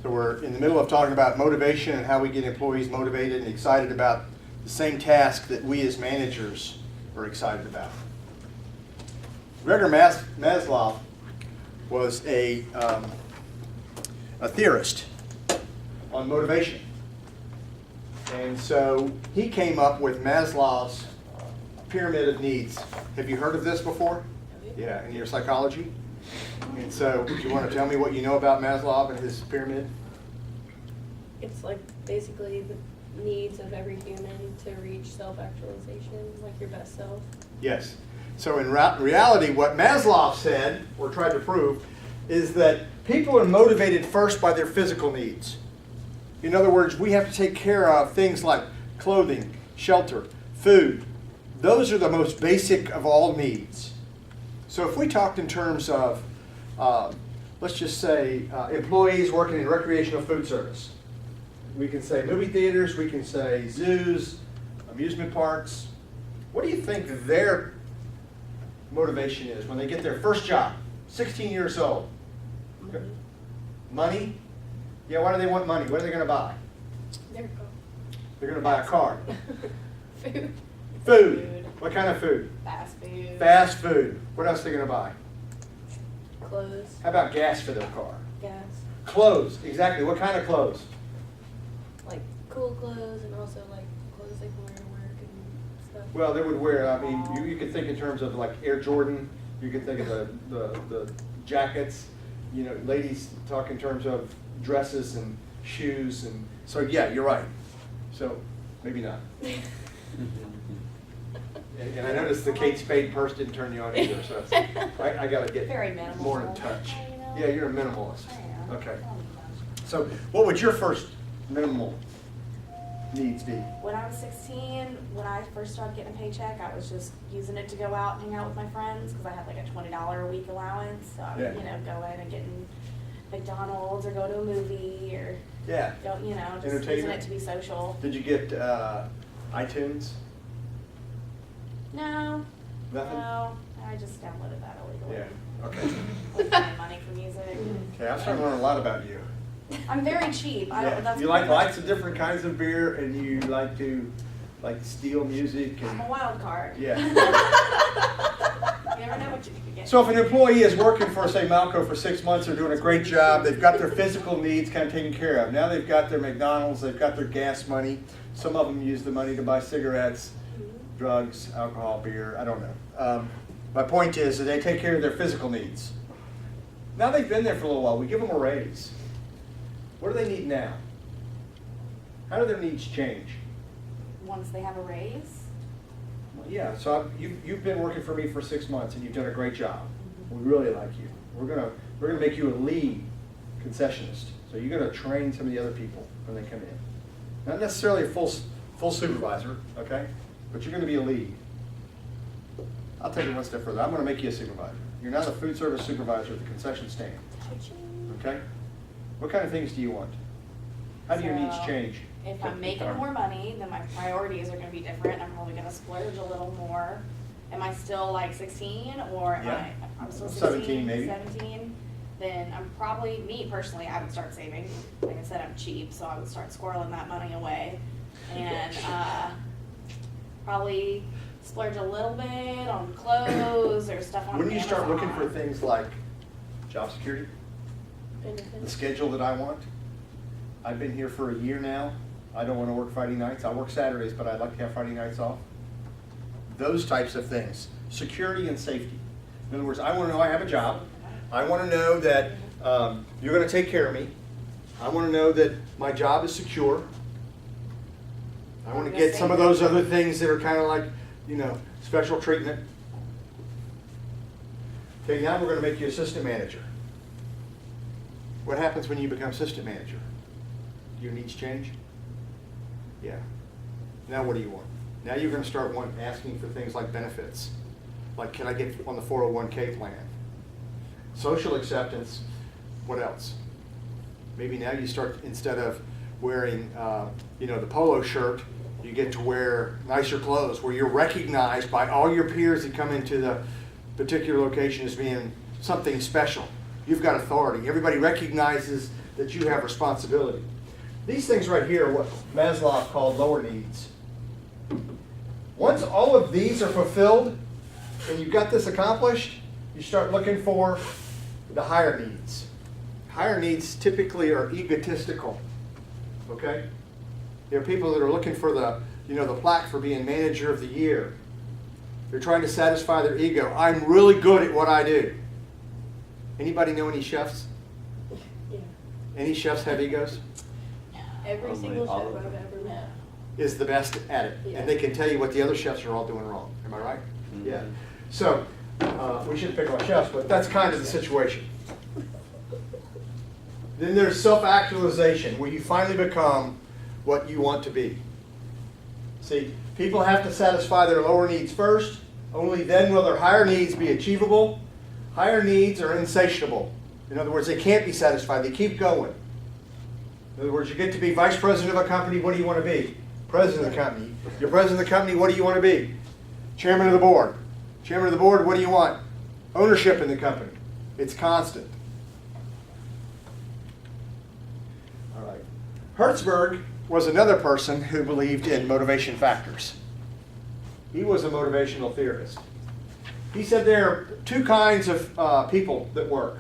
So we're in the middle of talking about motivation and how we get employees motivated and excited about the same task that we as managers are excited about. Gregor Maslow was a theorist on motivation. And so he came up with Maslow's pyramid of needs. Have you heard of this before? Yeah, in your psychology? And so, do you want to tell me what you know about Maslow and his pyramid? It's like basically the needs of every human to reach self-actualization, like your best self. Yes. So in reality, what Maslow said, or tried to prove, is that people are motivated first by their physical needs. In other words, we have to take care of things like clothing, shelter, food. Those are the most basic of all needs. So if we talked in terms of, let's just say, employees working in recreational food service, we can say movie theaters, we can say zoos, amusement parks. What do you think their motivation is when they get their first job, 16 years old? Money? Yeah, why do they want money? What are they going to buy? Their car. They're going to buy a car. Food. Food. What kind of food? Fast food. Fast food. What else are they going to buy? Clothes. How about gas for their car? Gas. Clothes. Exactly. What kind of clothes? Like cool clothes and also like clothes they can wear to work and stuff. Well, they would wear, I mean, you could think in terms of like Air Jordan. You could think of the jackets. You know, ladies talk in terms of dresses and shoes. And so, yeah, you're right. So, maybe not. And I noticed the Kate Spade purse didn't turn you on either, so I got to get Very minimal. more in touch. You know? Yeah, you're a minimalist. I am. Okay. So what would your first minimal needs be? When I was 16, when I first started getting a paycheck, I was just using it to go out and hang out with my friends because I had like a $20 a week allowance. So I would, Yeah. go in and get in McDonald's or go to a movie or Yeah. go, just using Entertainment? it to be social. Did you get iTunes? No. Nothing? No. I just downloaded that illegally. Yeah. Okay. Like paying money for music. Okay, I'm starting to learn a lot about you. I'm very cheap. Yeah. That's You like pretty much- lots of different kinds of beer, and you like to steal music I'm a and wild card. yeah. You never know what you could get. So if an employee is working for, say, Malco for 6 months, they're doing a great job, they've got their physical needs kind of taken care of. Now they've got their McDonald's, they've got their gas money. Some of them use the money to buy cigarettes, drugs, alcohol, beer, I don't know. My point is that they take care of their physical needs. Now they've been there for a little while, we give them a raise. What do they need now? How do their needs change? Once they have a raise. Well, yeah, so you've been working for me for 6 months and you've done a great job. We really like you. We're gonna make you a lead concessionist. So you're gonna train some of the other people when they come in. Not necessarily a full supervisor, okay? But you're gonna be a lead. I'll take it one step further. I'm gonna make you a supervisor. You're now the food service supervisor at the concession stand, okay? What kind of things do you want? How do your needs So, change? If I'm making more money, then my priorities are gonna be different. I'm probably gonna splurge a little more. Am I still like 16 or am Yeah. I'm still 17 maybe. 17? Then I'm probably, me personally, I would start saving. Like I said, I'm cheap, so I would start squirreling that money away. And probably splurge a little bit on clothes or stuff on When you start looking for Amazon. things like job security, the Benefits. schedule that I want. I've been here for a year now. I don't want to work Friday nights. I work Saturdays, but I'd like to have Friday nights off. Those types of things. Security and safety. In other words, I want to know I have a job. I want to know that you're going to take care of me. I want to know that my job is secure. I want to get some of those other things that are kind of like, special treatment. Okay, now we're going to make you assistant manager. What happens when you become assistant manager? Do your needs change? Yeah. Now what do you want? Now you're going to start asking for things like benefits. Like, can I get on the 401k plan? Social acceptance, what else? Maybe now you start, instead of wearing, the polo shirt, you get to wear nicer clothes where you're recognized by all your peers that come into the particular location as being something special. You've got authority. Everybody recognizes that you have responsibility. These things right here are what Maslow called lower needs. Once all of these are fulfilled and you've got this accomplished, you start looking for the higher needs. Higher needs typically are egotistical, okay? There are people that are looking for the plaque for being manager of the year. They're trying to satisfy their ego. I'm really good at what I do. Anybody know any chefs? Yeah. Any chefs have egos? Every Probably single all chef of I've them. ever met. Is the best at it. Yeah. And they can tell you what the other chefs are all doing wrong. Am I right? Mhm. Yeah. So, we shouldn't pick on chefs, but that's kind of the situation. Then there's self-actualization, where you finally become what you want to be. See, people have to satisfy their lower needs first. Only then will their higher needs be achievable. Higher needs are insatiable. In other words, they can't be satisfied. They keep going. In other words, you get to be vice president of a company, what do you want to be? President of the company. You're president of the company, what do you want to be? Chairman of the board. Chairman of the board, what do you want? Ownership in the company. It's constant. All right. Hertzberg was another person who believed in motivation factors. He was a motivational theorist. He said there are two kinds of people that work.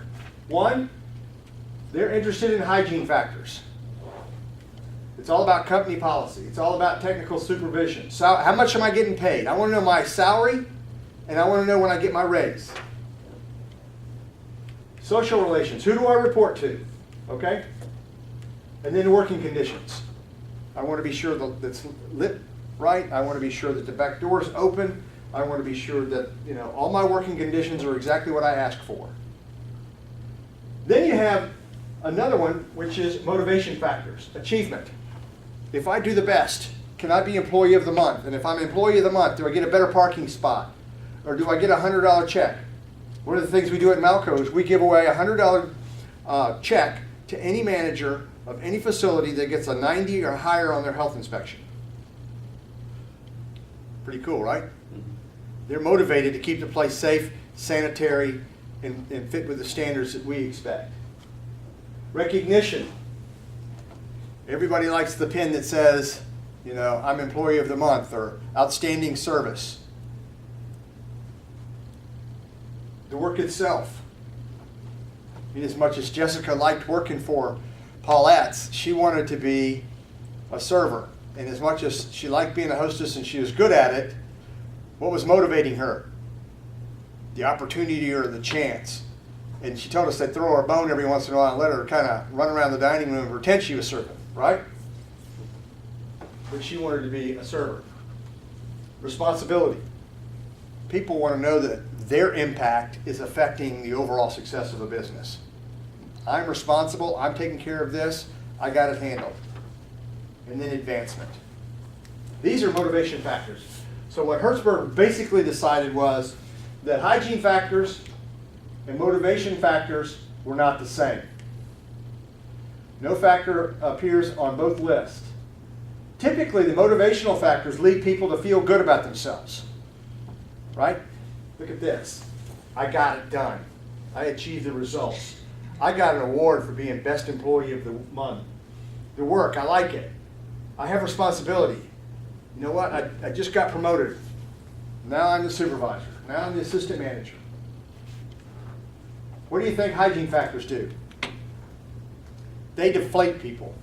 One, they're interested in hygiene factors. It's all about company policy. It's all about technical supervision. So how much am I getting paid? I want to know my salary, and I want to know when I get my raise. Social relations. Who do I report to? Okay? And then working conditions. I want to be sure that it's lit right. I want to be sure that the back door is open. I want to be sure that all my working conditions are exactly what I asked for. Then you have another one, which is motivation factors, achievement. If I do the best, can I be employee of the month? And if I'm employee of the month, do I get a better parking spot? Or do I get a $100 check? One of the things we do at Malco is we give away a $100 check to any manager of any facility that gets a 90 or higher on their health inspection. Pretty cool, right? They're motivated to keep the place safe, sanitary, and fit with the standards that we expect. Recognition. Everybody likes the pin that says, I'm employee of the month or outstanding service. The work itself. Inasmuch as Jessica liked working for Paulette's, she wanted to be a server. And as much as she liked being a hostess and she was good at it, what was motivating her? The opportunity or the chance. And she told us they'd throw her a bone every once in a while and let her kind of run around the dining room and pretend she was serving, right? But she wanted to be a server. Responsibility. People want to know that their impact is affecting the overall success of a business. I'm responsible, I'm taking care of this, I got it handled. And then advancement. These are motivation factors. So what Hertzberg basically decided was that hygiene factors and motivation factors were not the same. No factor appears on both lists. Typically, the motivational factors lead people to feel good about themselves. Right? Look at this. I got it done. I achieved the results. I got an award for being best employee of the month. The work, I like it. I have responsibility. You know what? I just got promoted. Now I'm the supervisor. Now I'm the assistant manager. What do you think hygiene factors do? They deflate people.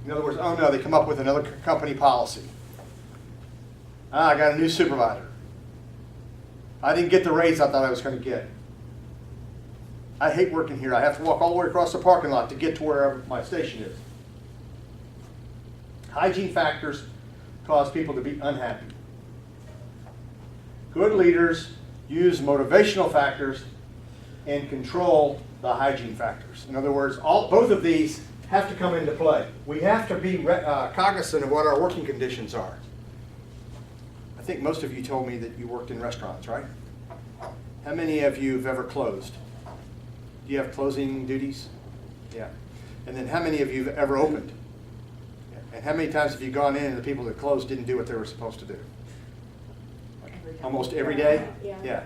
In other words, oh no, they come up with another company policy. I got a new supervisor. I didn't get the raise I thought I was going to get. I hate working here. I have to walk all the way across the parking lot to get to wherever my station is. Hygiene factors cause people to be unhappy. Good leaders use motivational factors and control the hygiene factors. In other words, both of these have to come into play. We have to be cognizant of what our working conditions are. I think most of you told me that you worked in restaurants, right? How many of you have ever closed? Do you have closing duties? Yeah. And then how many of you have ever opened? Yeah. And how many times have you gone in and the people that closed didn't do what they were supposed to do? Almost every day? Yeah. Yeah.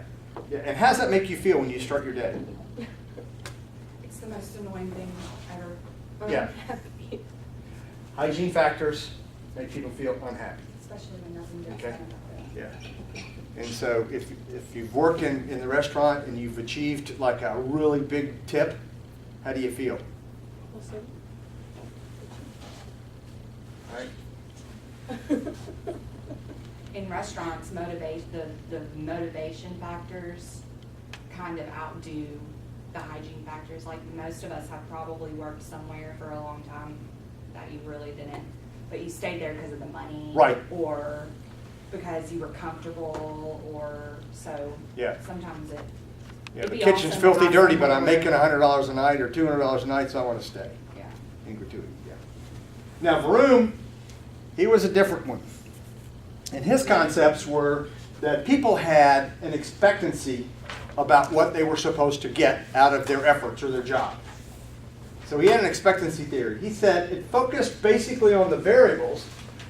And how does that make you feel when you start your day? It's the most annoying thing ever. Yeah. unhappy. Hygiene factors make people feel unhappy. Especially when nothing gets Okay. done about it. Yeah. And so if you've worked in the restaurant and you've achieved like a really big tip, how do you feel? Awesome. All right. In restaurants, the motivation factors kind of outdo the hygiene factors. Like most of us have probably worked somewhere for a long time that you really didn't, but you stayed there because of the money. Right. Or because you were comfortable, or so. Yeah. Sometimes it. Yeah, it'd the be kitchen's awesome to filthy have dirty, but I'm somewhere making where- $100 a night or $200 a night, so I want to stay. Yeah. In gratuity, yeah. Now, Vroom, he was a different one. And his concepts were that people had an expectancy about what they were supposed to get out of their efforts or their job. So he had an expectancy theory. He said it focused basically on the variables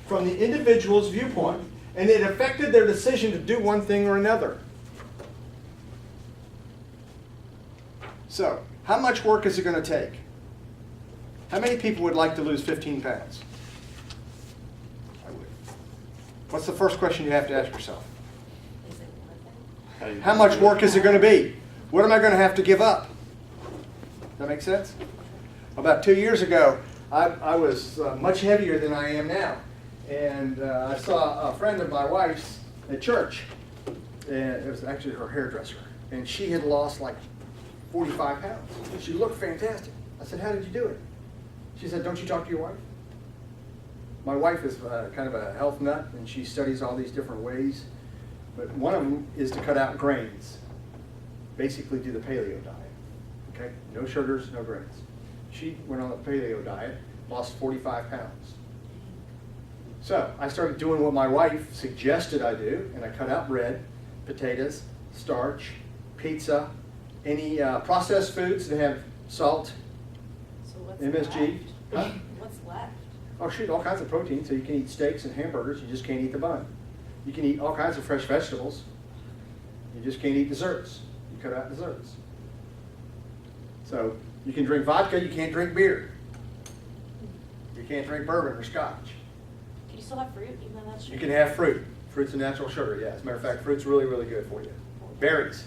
from the individual's viewpoint, and it affected their decision to do one thing or another. So, how much work is it going to take? How many people would like to lose 15 pounds? I would. What's the first question you have to ask yourself? Is it worth it? How much work is it going to be? What am I going to have to give up? Does that make sense? About 2 years ago, I was much heavier than I am now. And I saw a friend of my wife's at church. And it was actually her hairdresser. And she had lost like 45 pounds. She looked fantastic. I said, how did you do it? She said, don't you talk to your wife? My wife is kind of a health nut, and she studies all these different ways. But one of them is to cut out grains. Basically do the paleo diet. Okay? No sugars, no grains. She went on the paleo diet, lost 45 pounds. So I started doing what my wife suggested I do, and I cut out bread, potatoes, starch, pizza, any processed foods that have salt, So what's MSG. Huh? left? What's left? Oh shoot, all kinds of protein. So you can eat steaks and hamburgers, you just can't eat the bun. You can eat all kinds of fresh vegetables. You just can't eat desserts. You cut out desserts. So you can drink vodka, you can't drink beer. You can't drink bourbon or scotch. Can you still have fruit even though that's sugar? You can have fruit. Fruit's a natural sugar, yeah. As a matter of fact, fruit's really, really good for you. Berries.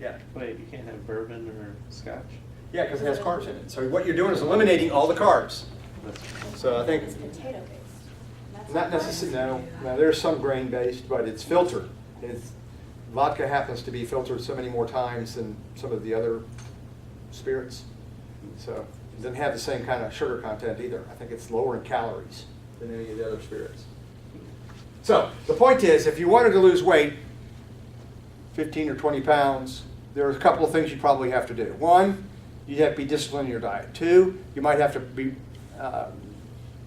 Yeah. Wait, you can't have bourbon or scotch? Yeah, because it has carbs in it. So what you're doing is eliminating all the carbs. That's- So I think, It's potato based. That's not necessarily, no, there's some grain based, but it's filtered. Vodka happens to be filtered so many more times than some of the other spirits. So it doesn't have the same kind of sugar content either. I think it's lower in calories than any of the other spirits. So the point is, if you wanted to lose weight, 15 or 20 pounds, there's a couple of things you probably have to do. One, you have to be disciplined in your diet. Two, you might have to be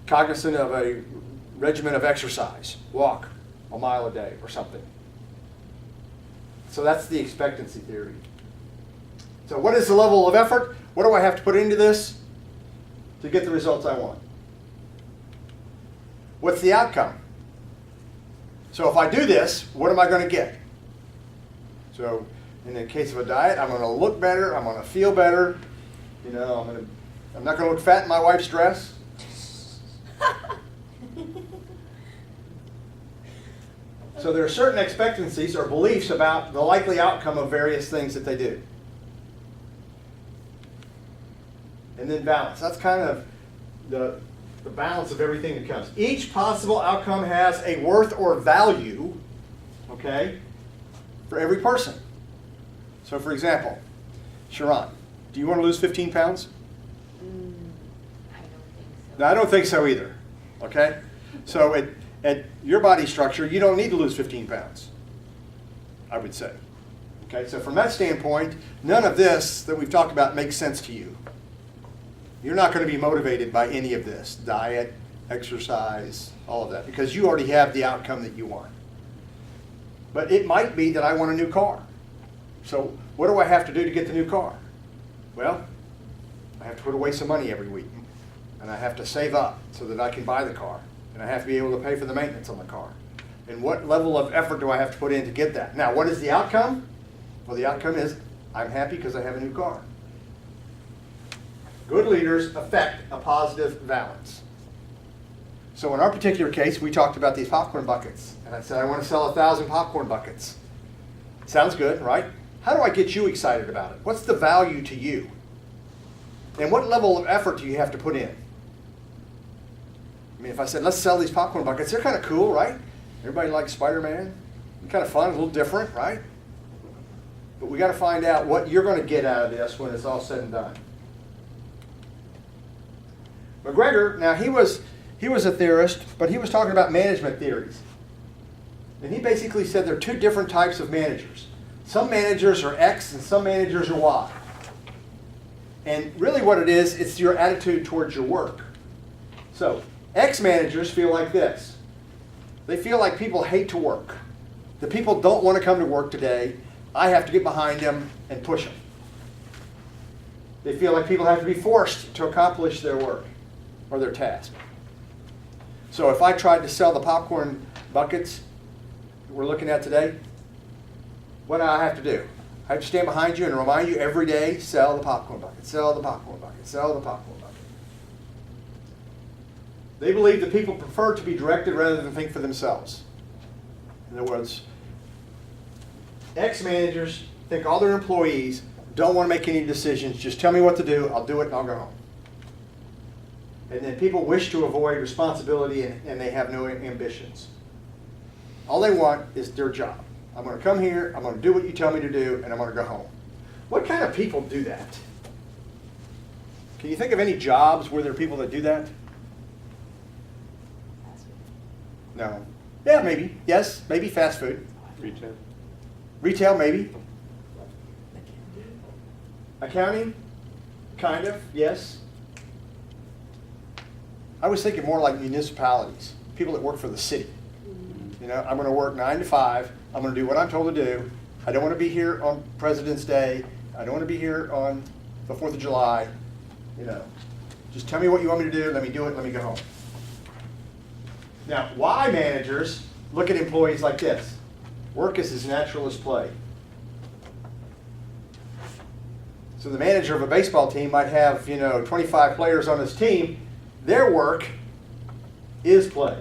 cognizant of a regimen of exercise. Walk a mile a day or something. So that's the expectancy theory. So what is the level of effort? What do I have to put into this to get the results I want? What's the outcome? So if I do this, what am I going to get? So in the case of a diet, I'm going to look better, I'm going to feel better. You know, I'm not going to look fat in my wife's dress. So there are certain expectancies or beliefs about the likely outcome of various things that they do. And then balance. That's kind of the balance of everything that comes. Each possible outcome has a worth or value, okay, for every person. So for example, Sharon, do you want to lose 15 pounds? I don't think so. No, I don't think so either, okay? So at your body structure, you don't need to lose 15 pounds, I would say. Okay, so from that standpoint, none of this that we've talked about makes sense to you. You're not going to be motivated by any of this, diet, exercise, all of that, because you already have the outcome that you want. But it might be that I want a new car. So what do I have to do to get the new car? Well, I have to put away some money every week, and I have to save up so that I can buy the car, and I have to be able to pay for the maintenance on the car. And what level of effort do I have to put in to get that? Now, what is the outcome? Well, the outcome is I'm happy because I have a new car. Good leaders affect a positive balance. So in our particular case, we talked about these popcorn buckets. And I said, I want to sell 1,000 popcorn buckets. Sounds good, right? How do I get you excited about it? What's the value to you? And what level of effort do you have to put in? I mean, if I said, let's sell these popcorn buckets, they're kind of cool, right? Everybody likes Spider-Man. Kind of fun, a little different, right? But we got to find out what you're going to get out of this when it's all said and done. McGregor, now he was a theorist, but he was talking about management theories. And he basically said there are two different types of managers. Some managers are X and some managers are Y. And really what it is, it's your attitude towards your work. So, X managers feel like this. They feel like people hate to work. The people don't want to come to work today. I have to get behind them and push them. They feel like people have to be forced to accomplish their work or their task. So if I tried to sell the popcorn buckets that we're looking at today, what do I have to do? I have to stand behind you and remind you every day, sell the popcorn bucket, sell the popcorn bucket, sell the popcorn bucket. They believe that people prefer to be directed rather than think for themselves. In other words, ex-managers think all their employees don't want to make any decisions. Just tell me what to do, I'll do it, and I'll go home. And then people wish to avoid responsibility and they have no ambitions. All they want is their job. I'm going to come here, I'm going to do what you tell me to do, and I'm going to go home. What kind of people do that? Can you think of any jobs where there are people that do that? No. Yeah, maybe. Yes, maybe fast food. Retail. Retail, maybe. Accounting? Kind of, yes. I was thinking more like municipalities, people that work for the city. You know, I'm going to work 9 to 5. I'm going to do what I'm told to do. I don't want to be here on President's Day. I don't want to be here on the 4th of July. You know, just tell me what you want me to do. Let me do it. Let me go home. Now, Y managers look at employees like this. Work is as natural as play. So the manager of a baseball team might have, 25 players on his team. Their work is play.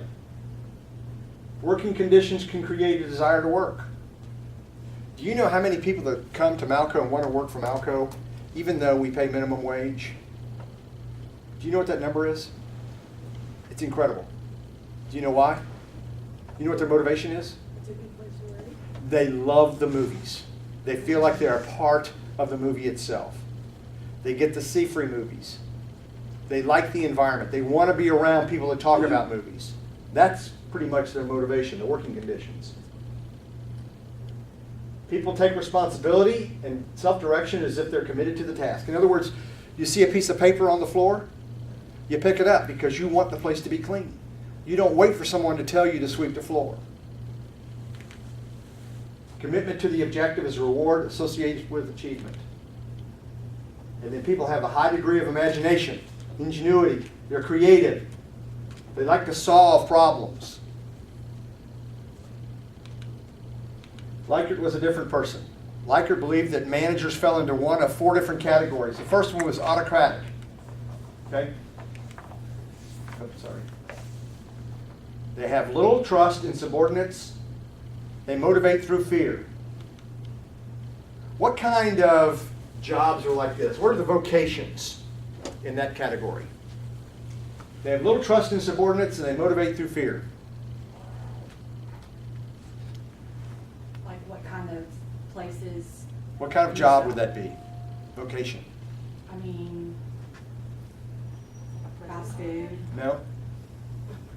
Working conditions can create a desire to work. Do you know how many people that come to Malco and want to work for Malco, even though we pay minimum wage? Do you know what that number is? It's incredible. Do you know why? You know what their motivation is? It's a good place to work. They love the movies. They feel like they're a part of the movie itself. They get to see free movies. They like the environment. They want to be around people that talk about movies. That's pretty much their motivation, the working conditions. People take responsibility and self-direction as if they're committed to the task. In other words, you see a piece of paper on the floor, you pick it up because you want the place to be clean. You don't wait for someone to tell you to sweep the floor. Commitment to the objective is a reward associated with achievement. And then people have a high degree of imagination, ingenuity, they're creative. They like to solve problems. Likert was a different person. Likert believed that managers fell into one of 4 different categories. The first one was autocratic. Okay? Oh, sorry. They have little trust in subordinates. They motivate through fear. What kind of jobs are like this? What are the vocations in that category? They have little trust in subordinates and they motivate through fear. Like what kind of places? What kind of job would that be? Vocation? I mean, fast food. No?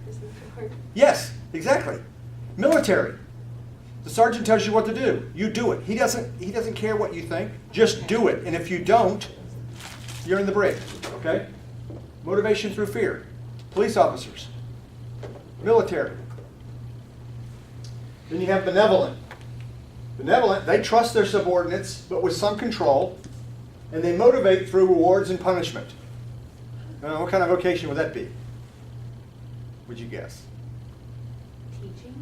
Prison guard. Yes, exactly. Military. The sergeant tells you what to do. You do it. He doesn't care what you think. Just do it. And if you don't, you're in the brig. Okay? Motivation through fear. Police officers. Military. Then you have benevolent. Benevolent, they trust their subordinates, but with some control, and they motivate through rewards and punishment. Now, what kind of vocation would that be? Would you guess? Teaching?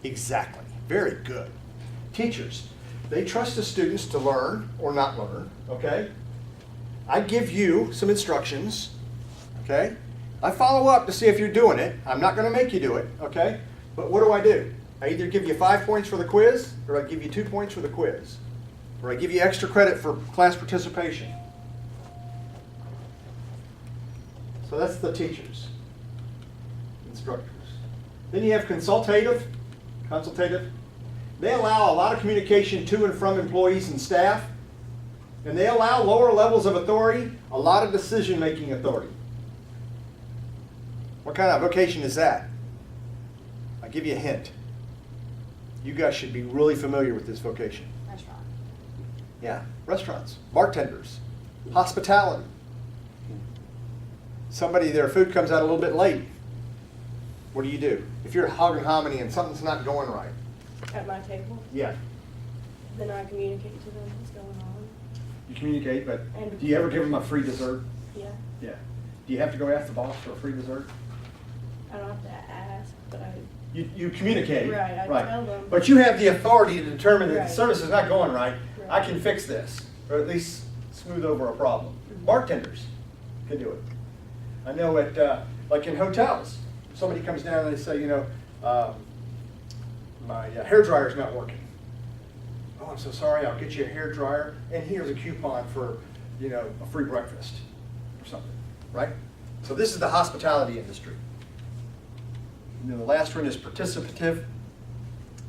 Exactly. Very good. Teachers, they trust the students to learn or not learn, okay? I give you some instructions, okay? I follow up to see if you're doing it. I'm not going to make you do it, okay? But what do? I either give you 5 points for the quiz, or I give you 2 points for the quiz, or I give you extra credit for class participation. So that's the teachers, instructors. Then you have consultative. They allow a lot of communication to and from employees and staff, and they allow lower levels of authority a lot of decision-making authority. What kind of vocation is that? I'll give you a hint. You guys should be really familiar with this vocation. Restaurant. Yeah, restaurants, bartenders, hospitality. Somebody, their food comes out a little bit late. What do? If you're hog and hominy and something's not going right. At my table, Yeah. then I communicate to them what's going on. You communicate, but And- do you ever give them a free dessert? Yeah, Yeah. Do you have to go ask the boss for a free dessert? I don't have to ask, but I, You communicate. Right, I tell them. But you have the authority to determine that Right. the service is not going right. I Right. can fix this, or at least smooth over a problem. Mhm. Bartenders can do it. I know like in hotels, somebody comes down and they say, my hair dryer's not working. Oh, I'm so sorry, I'll get you a hair dryer, and here's a coupon for, a free breakfast or something, right? So this is the hospitality industry. And then the last one is participative.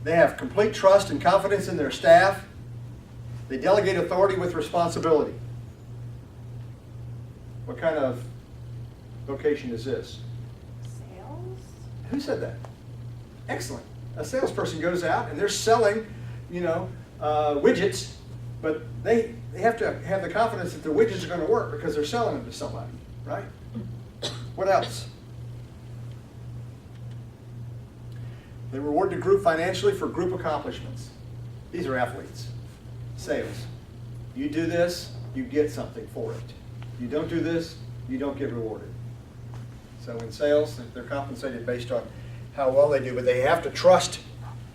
They have complete trust and confidence in their staff. They delegate authority with responsibility. What kind of vocation is this? Sales? Who said that? Excellent. A salesperson goes out and they're selling, widgets, but they have to have the confidence that their widgets are going to work because they're selling them to somebody, right? What else? They reward the group financially for group accomplishments. These are athletes. Sales. You do this, you get something for it. You don't do this, you don't get rewarded. So in sales, they're compensated based on how well they do, but they have to trust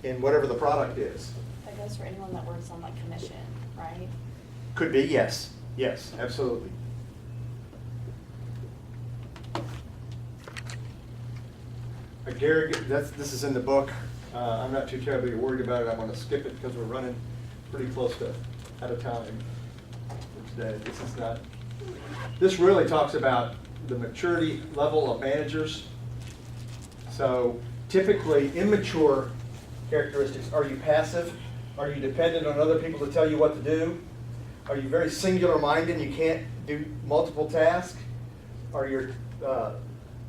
in whatever the product is. That goes for anyone that works on like commission, right? Could be, yes. Yes, absolutely. Gary, this is in the book. I'm not too terribly worried about it. I want to skip it because we're running pretty close to out of time for today. This really talks about the maturity level of managers. So typically immature characteristics. Are you passive? Are you dependent on other people to tell you what to do? Are you very singular-minded and you can't do multiple tasks? Are your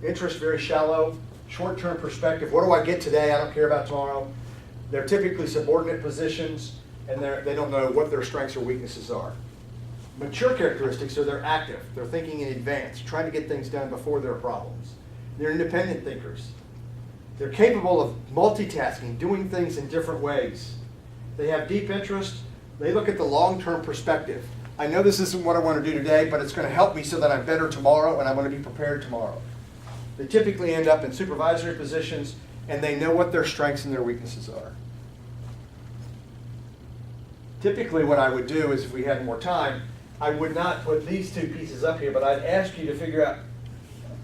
interests very shallow? Short-term perspective, what do I get today? I don't care about tomorrow. They're typically subordinate positions, and they don't know what their strengths or weaknesses are. Mature characteristics are they're active. They're thinking in advance, trying to get things done before there are problems. They're independent thinkers. They're capable of multitasking, doing things in different ways. They have deep interest. They look at the long-term perspective. I know this isn't what I want to do today, but it's going to help me so that I'm better tomorrow and I'm going to be prepared tomorrow. They typically end up in supervisory positions, and they know what their strengths and their weaknesses are. Typically what I would do is, if we had more time, I would not put these two pieces up here, but I'd ask you to figure out,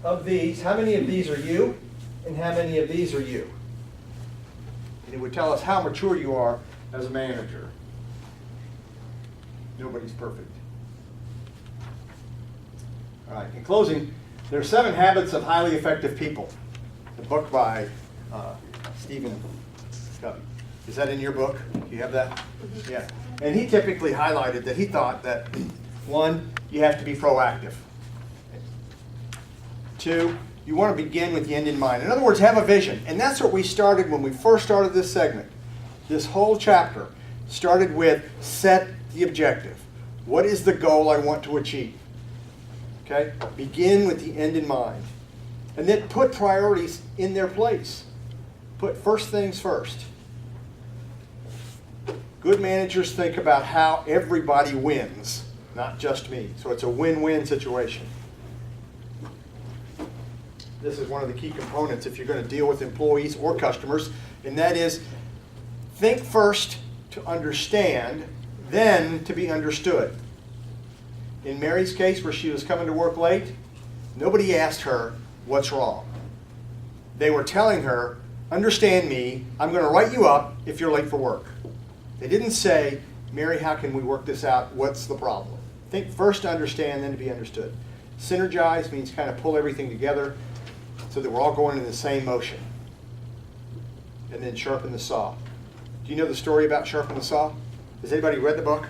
of these, how many of these are you, and how many of these are you? And it would tell us how mature you are as a manager. Nobody's perfect. All right, in closing, there are 7 habits of highly effective people. The book by Stephen Covey. Is that in your book? Do you have that? Yeah. And he typically highlighted that he thought that 1, you have to be proactive. 2, you want to begin with the end in mind. In other words, have a vision. And that's what we started when we first started this segment. This whole chapter started with set the objective. What is the goal I want to achieve? Okay? Begin with the end in mind. And then put priorities in their place. Put first things first. Good managers think about how everybody wins, not just me. So it's a win-win situation. This is one of the key components if you're going to deal with employees or customers, and that is think first to understand, then to be understood. In Mary's case, where she was coming to work late, nobody asked her, what's wrong? They were telling her, understand me, I'm going to write you up if you're late for work. They didn't say, Mary, how can we work this out? What's the problem? Think first to understand, then to be understood. Synergize means kind of pull everything together so that we're all going in the same motion. And then sharpen the saw. Do you know the story about sharpen the saw? Has anybody read the book?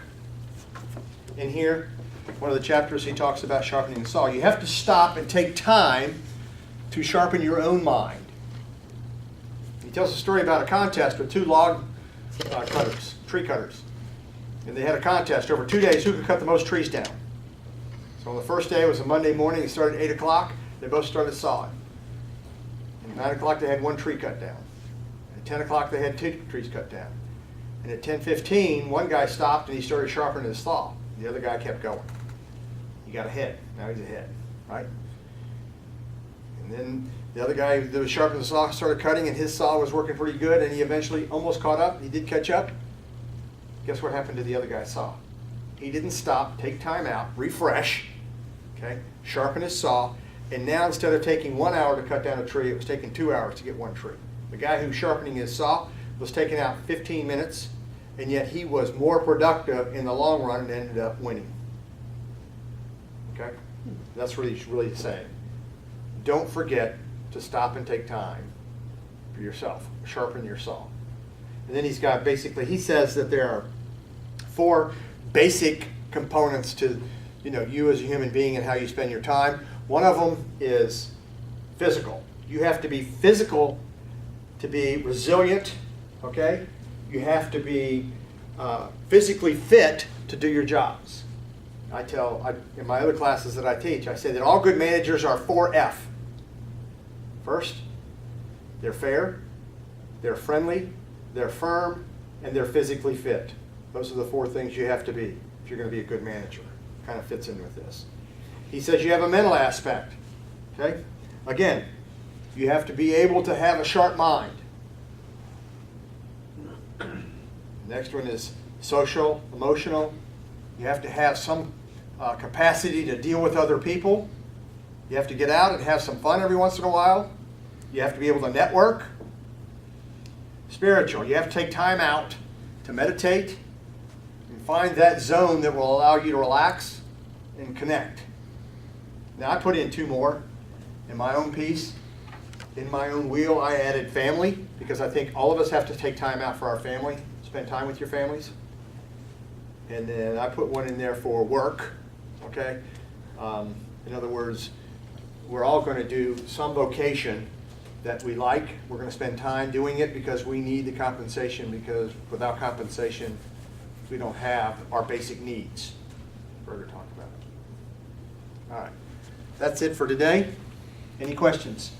In here, one of the chapters he talks about sharpening the saw. You have to stop and take time to sharpen your own mind. He tells a story about a contest with two log cutters, tree cutters. And they had a contest over 2 days who could cut the most trees down. So on the first day, it was a Monday morning, it started at 8 o'clock, they both started sawing. And at 9 o'clock they had one tree cut down. At 10 o'clock they had 2 trees cut down. And at 10:15, one guy stopped and he started sharpening his saw. The other guy kept going. He got ahead, now he's ahead, right? And then the other guy that was sharpening the saw started cutting, and his saw was working pretty good, and he eventually almost caught up. He did catch up. Guess what happened to the other guy's saw? He didn't stop, take time out, refresh, okay, sharpen his saw, and now instead of taking 1 hour to cut down a tree, it was taking 2 hours to get one tree. The guy who was sharpening his saw was taking out 15 minutes, and yet he was more productive in the long run and ended up winning. Okay? That's what he's really saying. Don't forget to stop and take time for yourself. Sharpen your saw. And then he's got basically, he says that there are 4 basic components to, you as a human being and how you spend your time. One of them is physical. You have to be physical to be resilient, okay? You have to be physically fit to do your jobs. In my other classes that I teach, I say that all good managers are 4F. First, they're fair, they're friendly, they're firm, and they're physically fit. Those are the 4 things you have to be if you're going to be a good manager. Kind of fits in with this. He says you have a mental aspect. Okay? Again, you have to be able to have a sharp mind. Next one is social, emotional. You have to have some capacity to deal with other people. You have to get out and have some fun every once in a while. You have to be able to network. Spiritual, you have to take time out to meditate and find that zone that will allow you to relax and connect. Now I put in 2 more in my own piece. In my own wheel, I added family, because I think all of us have to take time out for our family, spend time with your families. And then I put one in there for work, okay? In other words, we're all going to do some vocation that we like. We're going to spend time doing it because we need the compensation, because without compensation, we don't have our basic needs. Further talk about it. All right. That's it for today. Any questions?